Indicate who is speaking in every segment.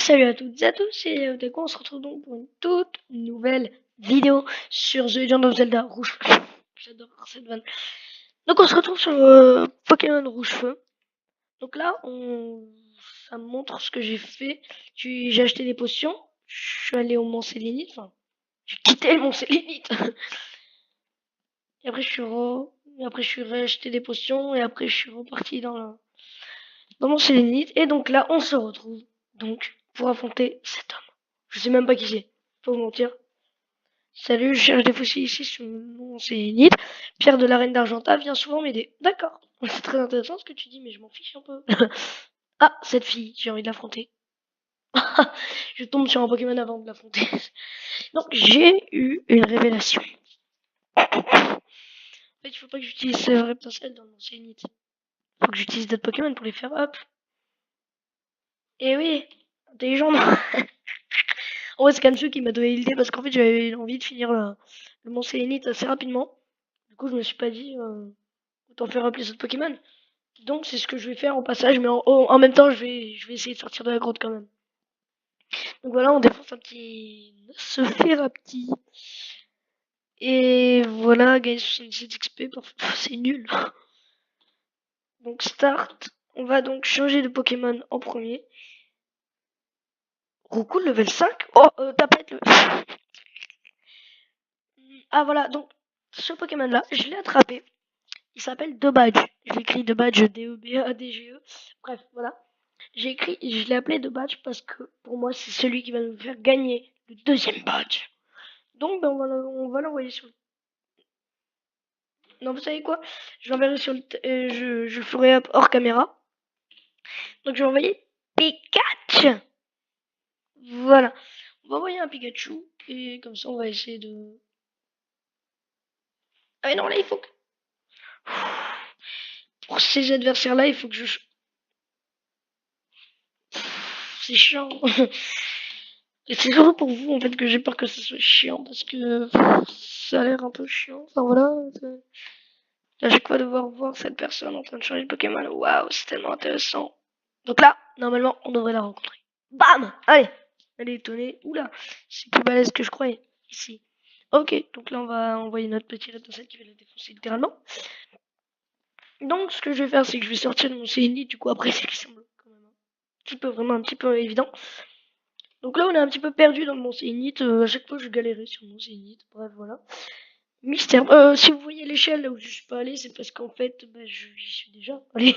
Speaker 1: salut à toutes et à tous, et d'accord, on se retrouve donc pour une toute nouvelle vidéo sur The Legend of Zelda Rouge Feu. J'adore cette vanne. Donc on se retrouve sur Pokémon Rouge Feu. Donc là, ça me montre ce que j'ai fait. J'ai acheté des potions, je suis allé au Mont Sélénite, enfin, j'ai quitté le Mont Sélénite. Et après je suis réacheté des potions, et après je suis reparti dans Mont Sélénite. Et donc là, on se retrouve donc pour affronter cet homme. Je sais même pas qui c'est, faut vous mentir. Salut, je cherche des fossiles ici sur mon Sélénite. Pierre de la Reine d'Argenta vient souvent m'aider. D'accord, c'est très intéressant ce que tu dis, mais je m'en fiche un peu. Ah, cette fille, j'ai envie de l'affronter. Je tombe sur un Pokémon avant de l'affronter. Donc, j'ai eu une révélation. En fait, il faut pas que j'utilise Reptincelle dans mon Sélénite. Faut que j'utilise d'autres Pokémon pour les faire up. Eh oui, intelligent, non? En vrai, c'est Kamsu qui m'a donné l'idée parce qu'en fait, j'avais envie de finir le Mont Sélénite assez rapidement. Du coup, je me suis pas dit, autant faire appeler les autres Pokémon. Donc, c'est ce que je vais faire en passage, mais en même temps, je vais essayer de sortir de la grotte quand même. Donc voilà, on défonce un petit Nosferapti. Et voilà, gagne 77 XP, c'est nul. Donc, start. On va donc changer de Pokémon en premier. Roucoule level 5. Oh, tapette le. Ah voilà, donc ce Pokémon là, je l'ai attrapé. Il s'appelle Debadge. Je l'écris Debadge, D-E-B-A-D-G-E. Bref, voilà. Je l'ai appelé Debadge parce que pour moi c'est celui qui va nous faire gagner le deuxième badge. Donc ben, on va l'envoyer sur le... Non, vous savez quoi? Je l'enverrai sur le... je le ferai hors caméra. Donc je vais envoyer Pikachu. Voilà. On va envoyer un Pikachu. Et comme ça on va essayer de... Ah mais non, là il faut que... Pour ces adversaires là, il faut que je... C'est chiant. Et c'est surtout pour vous en fait que j'ai peur que ce soit chiant parce que ça a l'air un peu chiant. Enfin voilà. À chaque fois de voir cette personne en train de changer de Pokémon, waouh, c'est tellement intéressant. Donc là, normalement, on devrait la rencontrer. Bam! Allez! Elle est étonnée. Oula! C'est plus balèze que je croyais. Ici. Ok, donc là, on va envoyer notre petit rétincelle qui va la défoncer littéralement. Donc, ce que je vais faire, c'est que je vais sortir de mon CNI. Du coup, après, c'est qui semble quand même vraiment un petit peu évident. Donc là, on est un petit peu perdu dans le Mont Sénite. À chaque fois, je galérais sur le Mont Sénite. Bref, voilà. Mystère. Si vous voyez l'échelle là où je suis pas allé, c'est parce qu'en fait, bah, j'y suis déjà allé.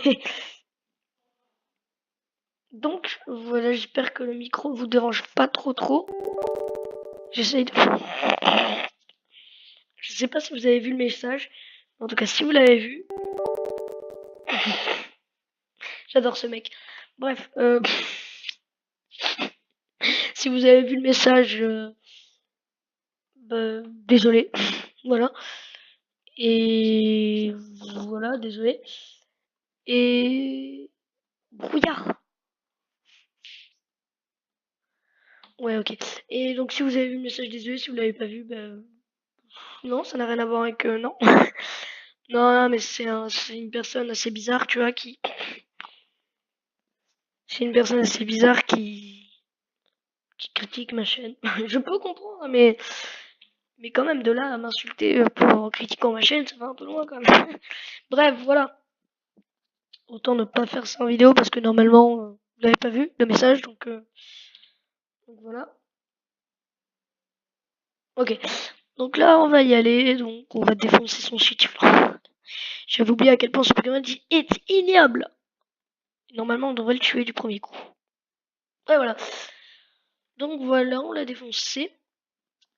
Speaker 1: Donc, voilà, j'espère que le micro vous dérange pas trop. J'essaye de... Je sais pas si vous avez vu le message. En tout cas, si vous l'avez vu... J'adore ce mec. Bref, si vous avez vu le message... bah, désolé. Voilà. Et... Voilà, désolé. Et... Brouillard. Ouais, ok. Et donc, si vous avez vu le message, désolé. Si vous l'avez pas vu, bah... Non, ça n'a rien à voir avec... non. Non, mais c'est une personne assez bizarre, tu vois, qui... C'est une personne assez bizarre qui critique ma chaîne. Je peux comprendre, mais quand même, de là à m'insulter en critiquant ma chaîne, ça va un peu loin quand même. Bref, voilà. Autant ne pas faire ça en vidéo parce que normalement, vous l'avez pas vu, le message, donc voilà. Ok. Donc là, on va y aller, donc on va défoncer son Chitiflant. J'avais oublié à quel point ce Pokémon est ignoble. Normalement, on devrait le tuer du premier coup. Ouais, voilà. Donc voilà, on l'a défoncé.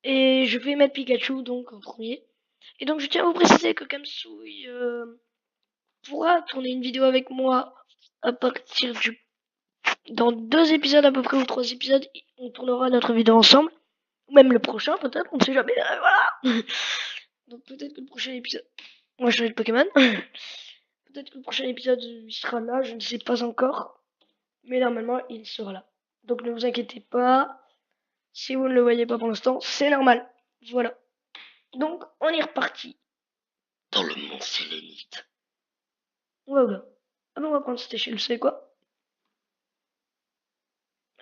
Speaker 1: Et je vais mettre Pikachu donc en premier. Et donc je tiens à vous préciser que Kamsui pourra tourner une vidéo avec moi à partir du... Dans 2 épisodes à peu près, ou 3 épisodes, on tournera notre vidéo ensemble. Ou même le prochain peut-être, on ne sait jamais. Voilà. Donc peut-être que le prochain épisode... On va changer de Pokémon. Peut-être que le prochain épisode il sera là, je ne sais pas encore. Mais normalement il sera là. Donc ne vous inquiétez pas. Si vous ne le voyez pas pour l'instant, c'est normal. Voilà. Donc on est reparti. Dans le Mont Sélénite. Ouais, ouais. Ah ben on va prendre cette échelle, vous savez quoi?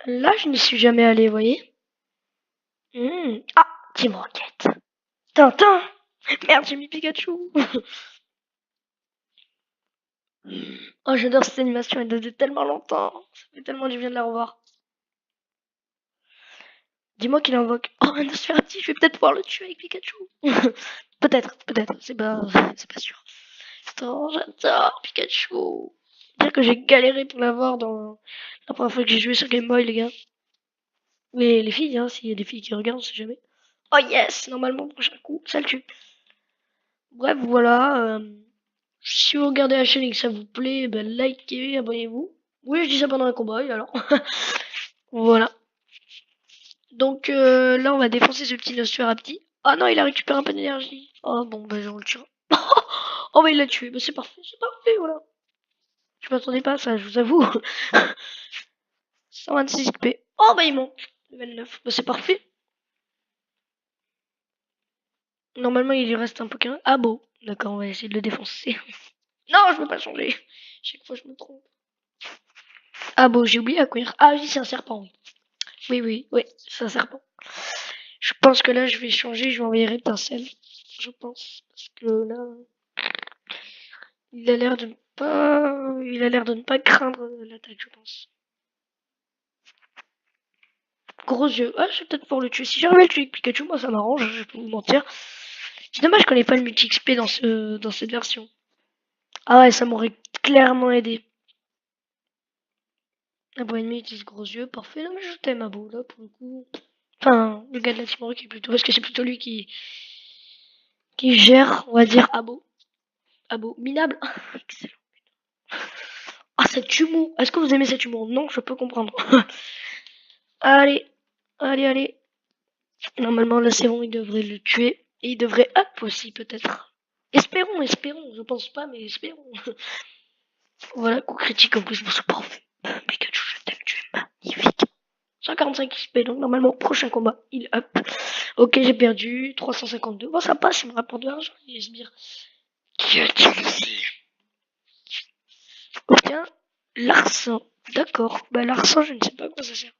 Speaker 1: Là, je n'y suis jamais allé, vous voyez. Ah, Team Rocket. Tintin. Merde, j'ai mis Pikachu. Oh, j'adore cette animation, elle date de tellement longtemps. Ça fait tellement du bien de la revoir. Dis-moi qu'il invoque. Oh, un Nosferatu, je vais peut-être pouvoir le tuer avec Pikachu. peut-être, c'est pas sûr. Attends, j'adore Pikachu. Dire que j'ai galéré pour l'avoir dans la première fois que j'ai joué sur Game Boy, les gars. Mais les filles, hein, s'il y a des filles qui regardent, on sait jamais. Oh yes, normalement, prochain coup, ça le tue. Bref, voilà. Si vous regardez la chaîne et que ça vous plaît, ben likez, abonnez-vous. Oui, je dis ça pendant un combat, et alors. Voilà. Donc là, on va défoncer ce petit Nosferatu. Ah non, il a récupéré un peu d'énergie. Oh bon, bah on le tue. Oh bah il l'a tué, bah c'est parfait, voilà. Je m'attendais pas à ça, je vous avoue. 126 XP. Oh bah il monte. Level 9, bah c'est parfait. Normalement, il lui reste un Pokémon. Ah bon, d'accord, on va essayer de le défoncer. Non, je veux pas changer. Chaque fois, je me trompe. Ah bon, j'ai oublié à courir. Ah oui, c'est un serpent, oui. Oui, c'est un serpent. Je pense que là, je vais changer, je vais envoyer Étincelle. Je pense. Parce que là, il a l'air de ne pas. Il a l'air de ne pas craindre l'attaque, je pense. Gros yeux. Ah, je vais peut-être pouvoir le tuer. Si j'arrive à le tuer avec Pikachu, moi ça m'arrange, je vais pas vous mentir. C'est dommage qu'on ait pas le multi XP dans cette version. Ah ouais, ça m'aurait clairement aidé. Abo ennemi utilise gros yeux, parfait. Non mais je t'aime Abo là pour le coup. Enfin, le gars de la Team qui est plutôt. Parce que c'est plutôt lui qui gère, on va dire, Abo. Abo. Minable. Excellent. Ah, cet humour. Est-ce que vous aimez cet humour? Non, je peux comprendre. Allez, allez. Normalement, là, c'est bon, il devrait le tuer. Et il devrait up aussi, peut-être. Espérons. Je pense pas, mais espérons. Voilà, coup critique en plus, bon, c'est parfait. Pikachu, je t'aime, tu es magnifique. 145 XP, donc normalement, prochain combat, il up. Ok, j'ai perdu. 352. Bon, ça passe, il me rapporte de l'argent, les sbires. Qui a utilisé? Obtient l'arsen. D'accord. Bah, l'arsen, je ne sais pas à quoi ça sert.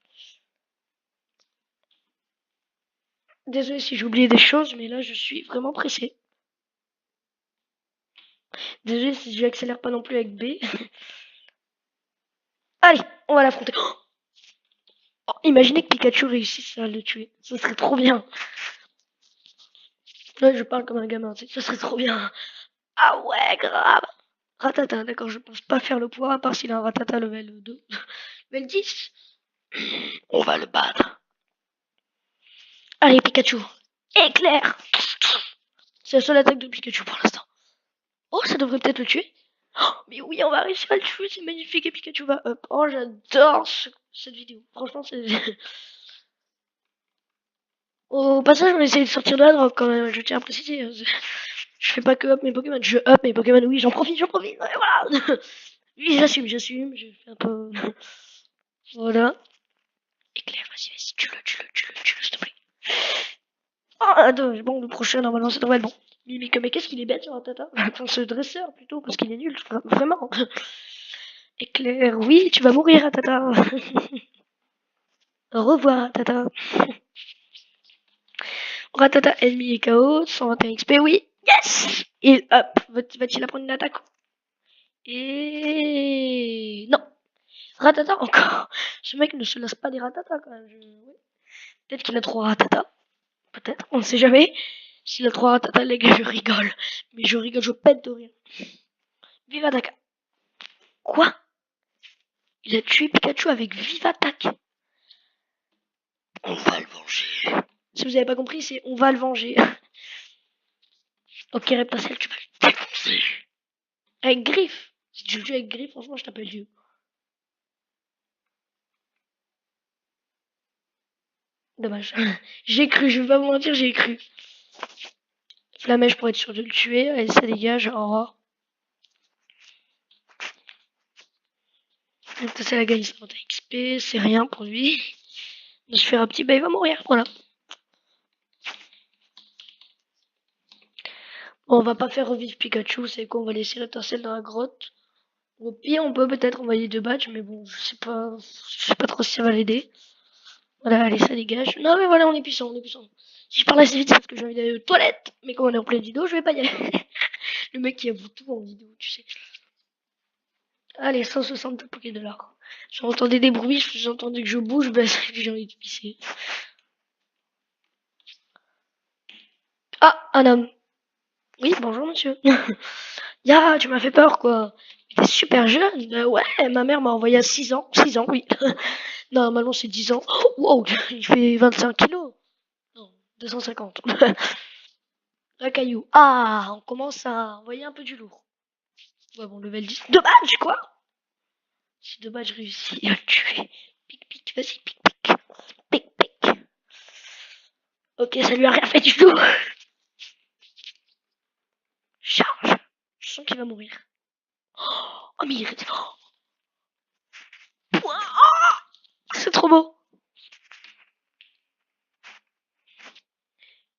Speaker 1: Désolé si j'ai oublié des choses, mais là, je suis vraiment pressé. Désolé si je accélère pas non plus avec B. Allez, on va l'affronter. Oh, imaginez que Pikachu réussisse à le tuer. Ce serait trop bien. Là, je parle comme un gamin, tu sais. Ce serait trop bien. Ah ouais, grave. Ratata, d'accord, je pense pas faire le poids, à part s'il a un Ratata level 2. Level 10. On va le battre. Allez, Pikachu. Éclair. C'est la seule attaque de Pikachu pour l'instant. Oh, ça devrait peut-être le tuer. Oh, mais oui, on va réussir à le tuer, c'est magnifique et Pikachu va up. Oh, j'adore cette vidéo. Franchement, c'est... Au passage, on essaye de sortir de la drogue quand même, je tiens à préciser. Je fais pas que up mes Pokémon, je up mes Pokémon, oui, j'en profite, ouais, voilà. Oui, j'assume, je fais un peu... Voilà. Éclair, vas-y, tue-le, s'il te plaît. Ah, attends, bon, le prochain, normalement, ça devrait être bon. Mais qu'est-ce qu'il est bête, ce Ratata. Enfin, ce dresseur, plutôt, parce qu'il est nul, vraiment. Éclair, oui, tu vas mourir, Ratata. Au revoir, Ratata. Ratata, ennemi est KO, 121 XP, oui. Yes. Et hop, va-t-il apprendre une attaque? Et... Non. Ratata encore. Ce mec ne se lasse pas des Ratata, quand même. Oui. Peut-être qu'il a 3 Ratata. Peut-être, on ne sait jamais. S'il a 3 Ratata, les gars, je rigole. Mais je rigole, je pète de rire. Viva Daka. Quoi? Il a tué Pikachu avec Vivatak. On va le venger. Si vous avez pas compris, c'est on va le venger. Ok, Reptacel, tu vas le défoncer. Avec Griffe. Si tu le tues avec Griffe, franchement, je t'appelle Dieu. Dommage. J'ai cru, je vais pas vous mentir, j'ai cru. Flamèche pour être sûr de le tuer. Allez, ça dégage. Au revoir. Reptacel a gagné 50 XP, c'est rien pour lui. De se faire un petit, bah il va mourir, voilà. Bon, on va pas faire revivre Pikachu, c'est quoi, on va laisser Reptacel dans la grotte. Au pire, on peut peut-être envoyer 2 badges, mais bon, je sais pas trop si ça va l'aider. Voilà, allez, ça dégage. Non, mais voilà, on est puissant, on est puissant. Si je parle assez vite, c'est parce que j'ai envie d'aller aux toilettes. Mais comme on est en pleine vidéo, je vais pas y aller. Le mec qui avoue tout en vidéo, tu sais. Allez, 160 $. J'entendais des bruits, j'entendais que je bouge, ben c'est que j'ai envie de pisser. Ah, un homme. Oui, bonjour monsieur. Ya, tu m'as fait peur quoi. T'es super jeune. Ouais, ma mère m'a envoyé à 6 ans. 6 ans, oui. Normalement c'est 10 ans. Oh, wow, il fait 25 kilos. Non, 250. Un caillou. Ah, on commence à envoyer un peu du lourd. Ouais, bon, level 10. 2 badges, quoi. Si 2 badges réussis à le tuer. Pic, pic, vas-y, pic, pic. Pic, pic. Ok, ça lui a rien fait du tout. Charge. Je sens qu'il va mourir. Oh, mais il est... Oh, c'est trop beau.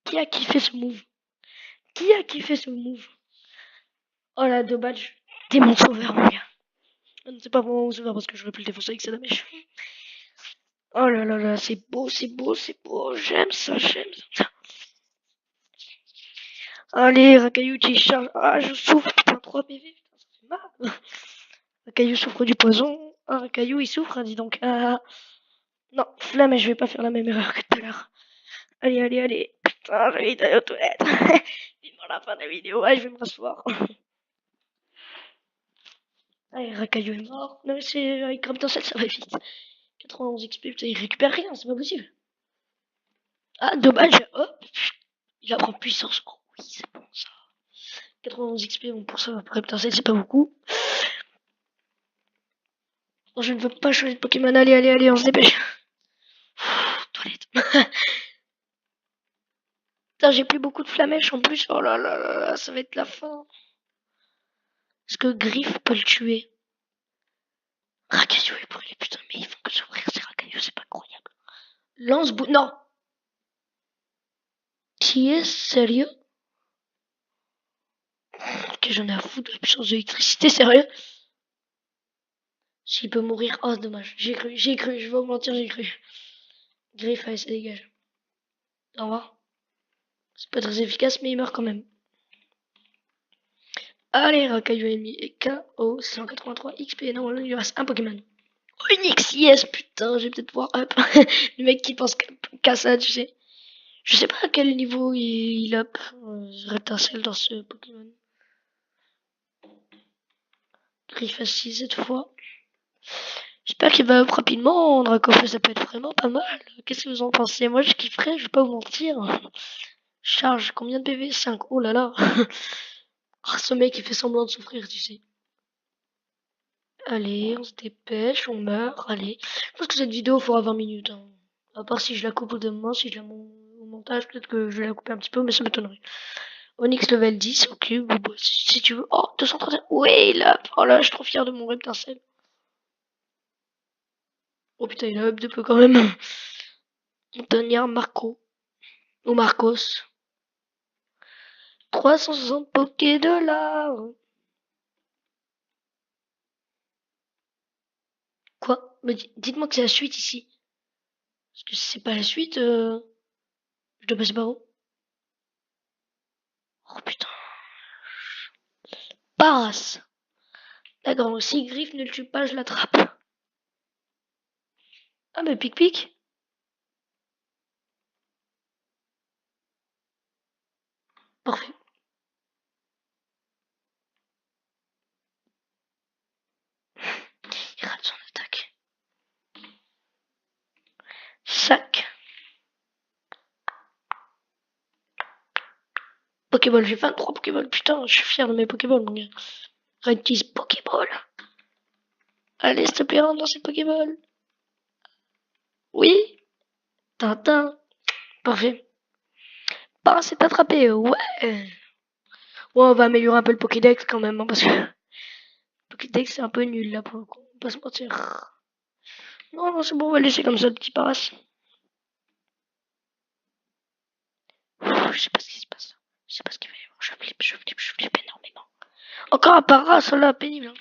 Speaker 1: Qui a kiffé ce move? Qui a kiffé ce move? Oh là, 2 badges. T'es mon sauveur, mon gars. C'est pas vraiment mon sauveur parce que j'aurais pu le défoncer avec sa mèche. Oh là là là, c'est beau, c'est beau, c'est beau. J'aime ça, j'aime ça. Allez, Rakayu, tu charge. Ah, je souffre. Putain, 3 PV. Putain, ça fait mal. Rakayu souffre du poison. Ah, Rakayu, il souffre, hein, dis donc. Ah, non, flamme, je vais pas faire la même erreur que tout à l'heure. Allez, allez, allez. Putain, j'ai envie d'aller aux toilettes. Vivement la fin de la vidéo. Allez, je vais me rasseoir. Allez, Rakayu est mort. Non, mais c'est avec Crampton 7, ça va vite. 91 XP, putain, il récupère rien, c'est pas possible. Ah, dommage. Hop, il apprend puissance. Oh, oui, c'est bon ça. 91 XP, bon, pour ça, après, putain, c'est pas beaucoup. Non, je ne veux pas changer de Pokémon. Allez, allez, allez, on se dépêche. Toilette. Putain, j'ai plus beaucoup de flamèches en plus. Oh là là là là, ça va être la fin. Est-ce que Griff peut le tuer? Rakayu est brûlé, putain, mais ils font que s'ouvrir ces Rakayu, c'est pas incroyable. Lance-bout. Non. Qui est sérieux? Ok, j'en ai à foutre de la puissance d'électricité, sérieux? S'il peut mourir, oh dommage, j'ai cru, je vais vous mentir, j'ai cru. Griff, allez, ça dégage. Au revoir. C'est pas très efficace, mais il meurt quand même. Allez, Rakayu ennemi et KO 183 XP. Non, il lui reste un Pokémon. Oh, une yes, putain, je vais peut-être voir up. Le mec qui pense qu'à ça, tu sais. Je sais pas à quel niveau il up. Rétincelle dans ce Pokémon. Griff à 6 cette fois. J'espère qu'il va up rapidement. Dracofeu, ça peut être vraiment pas mal. Qu'est-ce que vous en pensez? Moi, je kifferais, je vais pas vous mentir. Charge, combien de PV? 5. Oh là là. Ah, ce mec, il fait semblant de souffrir, tu sais. Allez, on se dépêche, on meurt. Allez. Je pense que cette vidéo fera 20 minutes. Hein. À part si je la coupe au bout d'un moment, si je la au montage, peut-être que je vais la couper un petit peu, mais ça m'étonnerait. Onyx level 10, ok. Bon, bah, si tu veux. Oh, 231. Oui, là. Oh là, je suis trop fier de mon reptincelle. Oh putain, il a up de peu quand même. Montagnard Marco. Ou Marcos. 360 $. Quoi? Mais dites-moi que c'est la suite ici. Parce que si c'est pas la suite, je dois passer par où? Oh putain. Paras. D'accord, donc si Griff ne le tue pas, je l'attrape. Ah mais pic pic. Parfait. Il rate son attaque. Sac. Pokéball, j'ai 23 Pokéball. Putain, je suis fier de mes Pokéball, mon gars. Red Keys Pokéball. Allez, s'il te plaît, rentre dans ces Pokéball. Oui. Tintin. Parfait. Paras est attrapé. Ouais. Ouais, on va améliorer un peu le Pokédex quand même, hein, parce que le Pokédex c'est un peu nul là pour le coup. On va pas se mentir. Non, non, c'est bon, on va laisser comme ça le petit Paras. Je sais pas ce qui se passe. Je sais pas ce qu'il va y avoir. Je flippe énormément. Encore un Paras, là, pénible. Hein.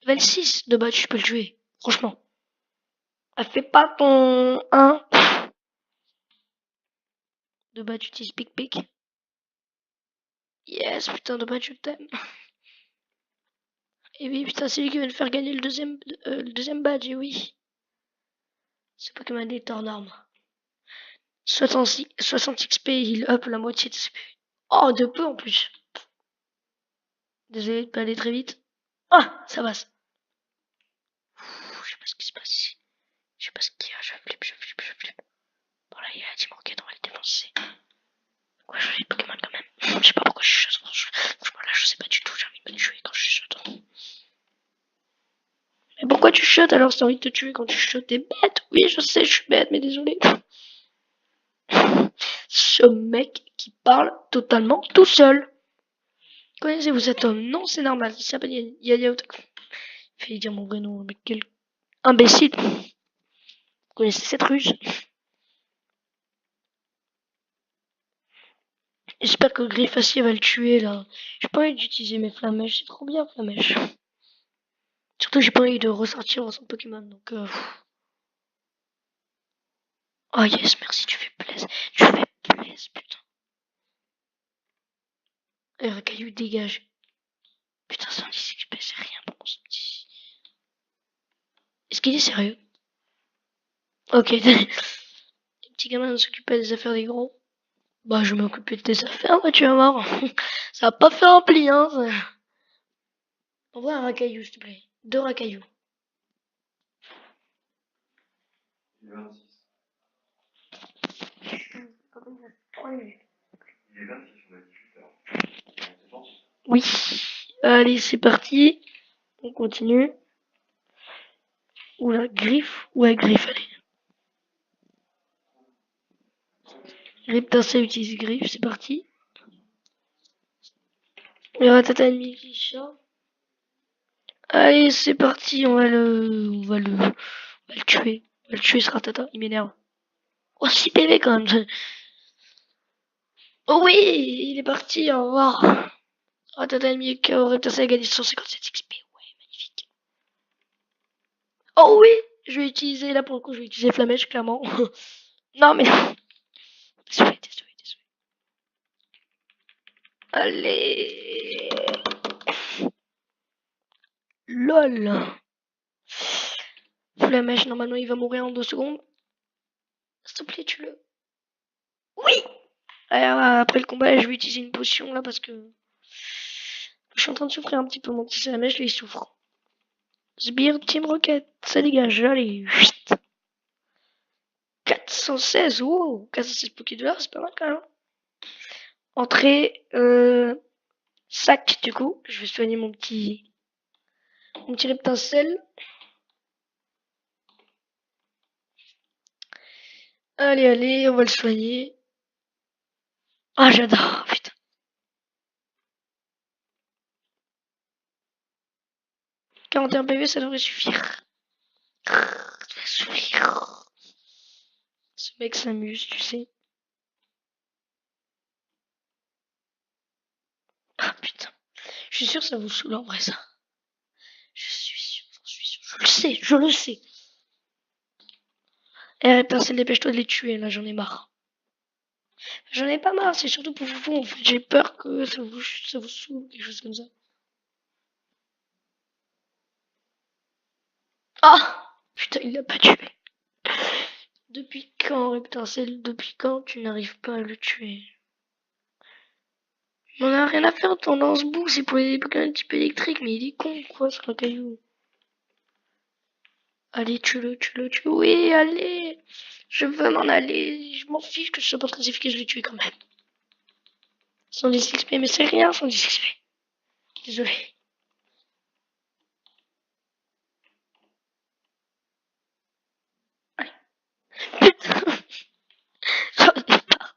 Speaker 1: Level 6 de badge, tu peux le tuer. Franchement. Fais pas ton 1 de badge, utilise pic pic. Yes, putain, de badge, je t'aime. Et oui, putain, c'est lui qui va me faire gagner le deuxième badge, et oui. Ce Pokémon est hors norme. 60 XP, il up la moitié de SP. Oh, de peu en plus. Désolé de pas aller très vite. Ah, ça passe. Je sais pas ce qui se passe ici. Je sais pas ce qu'il y a, je flippe. Bon là, il y a 10 manquettes, on va les défoncer. Ouais, je les Pokémon quand même. Je sais pas pourquoi je chuchote. Franchement, là, je sais pas du tout, j'ai envie de me tuer quand je chuchote. Mais pourquoi tu chuchotes alors si t'as envie de te tuer quand tu chuchotes? T'es bête? Oui, je sais, je suis bête, mais désolé. Ce mec qui parle totalement tout seul. Connaissez-vous cet homme? Non, c'est normal, il s'appelle Yaya Otaku. Fallait dire mon vrai nom, mais quel imbécile. Vous connaissez cette ruse? J'espère que Griffacier va le tuer là. J'ai pas envie d'utiliser mes flamèches, c'est trop bien flamèche. Surtout j'ai pas envie de ressortir son Pokémon donc oh yes, merci, tu fais plaisir. Tu fais plaisir, putain. Et un caillou dégage. Putain, 110 XP, c'est rien pour ce petit. Est-ce qu'il est sérieux? Ok, les petits gamins s'occupaient des affaires des gros. Bah, je vais m'occuper de tes affaires, bah, tu vas voir. Ça va pas faire un pli, hein. Ça. Envoie un racaillou, s'il te plaît. 2 racailloux.
Speaker 2: Il est 26. Il est 26, on a 18 heures.
Speaker 1: Oui. Allez, c'est parti. On continue. Oula, griffe. Ouais, griffe, allez. Riptacé utilise griffe, c'est parti. Il y aura Tata ennemi qui chat. Allez, c'est parti, on va le tuer. On va le tuer, ce Ratata, il m'énerve. Oh, 6 PV quand même. Oh oui, il est parti, au revoir. Ratata ennemi qui aurait passé à gagner 157 XP. Ouais, magnifique. Oh oui, je vais utiliser, là pour le coup, je vais utiliser Flamèche, clairement. Non, mais. Désolé. Allez. LOL. Flamèche, normalement, il va mourir en 2 secondes. S'il te plaît, tue-le. Oui. Alors, après le combat, je vais utiliser une potion, là, parce que... Je suis en train de souffrir un petit peu, mon petit Flamèche, lui, il souffre. Sbire, Team Rocket, ça dégage, allez. 416, wow, 416 Pokédollars, c'est pas mal quand même. Entrée, sac, du coup, je vais soigner mon petit reptincelle. Allez, on va le soigner. Ah, j'adore, putain. 41 PV, ça devrait suffire. Ce mec s'amuse, tu sais. Ah, putain. Je suis sûr que ça vous saoule en vrai, ça. Je suis sûr. Je le sais. Eh, personne, dépêche-toi de les tuer, là, j'en ai marre. J'en ai pas marre, c'est surtout pour vous, en fait. J'ai peur que ça vous saoule, quelque chose comme ça. Ah! Putain, il l'a pas tué. Depuis quand, Reptincelle, depuis quand tu n'arrives pas à le tuer? On a rien à faire de ton lance-boue, c'est pour les Pokémon type électrique, mais il est con, quoi, ce racaillou. Allez, tue-le. Oui, allez! Je veux m'en aller. Je m'en fiche que je sois pas très efficace, je vais tuer quand même. 110 XP, mais c'est rien, 110 XP. Désolé. Allez. Putain! J'en ai marre.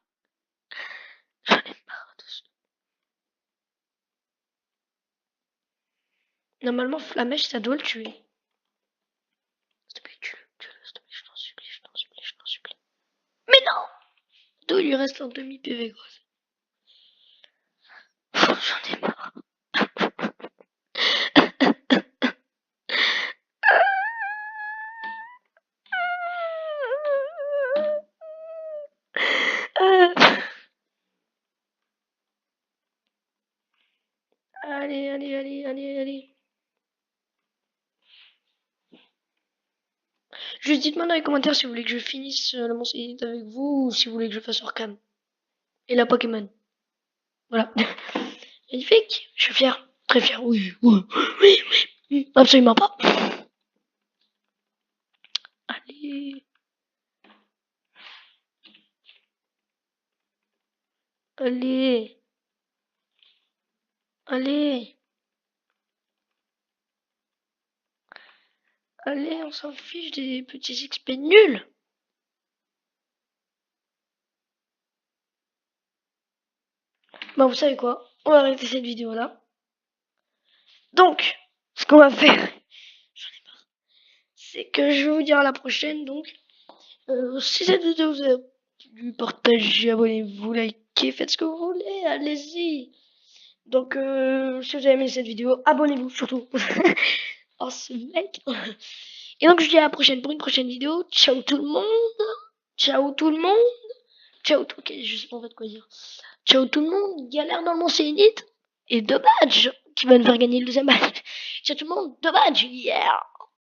Speaker 1: J'en ai marre de ça. Normalement, Flamèche, ça doit le tuer. S'il te plaît, tue-le, s'il te plaît, je t'en supplie. Mais non! D'où il lui reste un demi-PV, quoi. J'en ai marre. Juste dites-moi dans les commentaires si vous voulez que je finisse la Mont Sénit avec vous ou si vous voulez que je fasse hors cam. Et la Pokémon. Voilà. Magnifique. Je suis fier. Très fier. Oui, oui, oui, oui. Absolument pas. Allez. Allez. Allez. Allez, on s'en fiche des petits XP nuls. Bon, vous savez quoi? On va arrêter cette vidéo là. Donc, ce qu'on va faire, c'est que je vais vous dire à la prochaine. Donc, si cette vidéo vous a plu, partagez, abonnez-vous, likez, faites ce que vous voulez, allez-y. Donc, si vous avez aimé cette vidéo, abonnez-vous surtout. Oh, ce mec. Et donc, je vous dis à la prochaine pour une prochaine vidéo. Ciao tout le monde. Ciao tout le monde. Ciao tout. Ok, je sais pas en fait quoi dire. Ciao tout le monde. Galère dans le Mont Sénit. Et 2 badges qui va nous faire gagner le deuxième badge. Ciao tout le monde. 2 badges. Yeah.